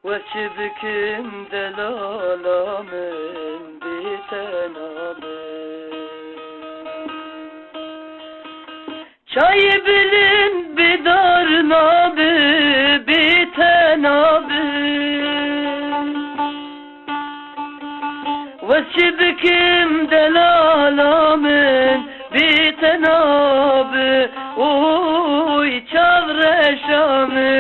وشبكم دلالا من بتنابه çay bilin bidar nabe bitenabe وشبكم دلالا من bitenabe oy çavreşamen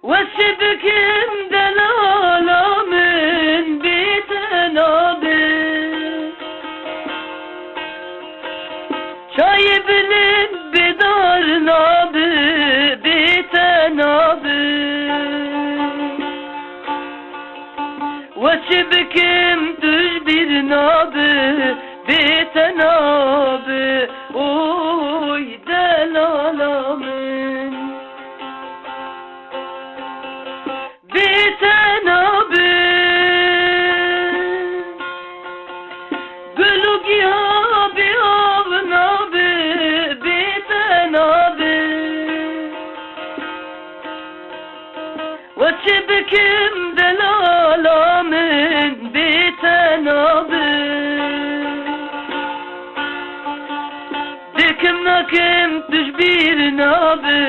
وشبكم دلالا من بتنابه çay bilin bidar nabe bitenabe وشبكم düz bir nabe bitenabe oy delala min bitenabe gülük ya bi avnabe bitenabe وشبكم دلالا من bitenabe dikim nakim düş bir nabe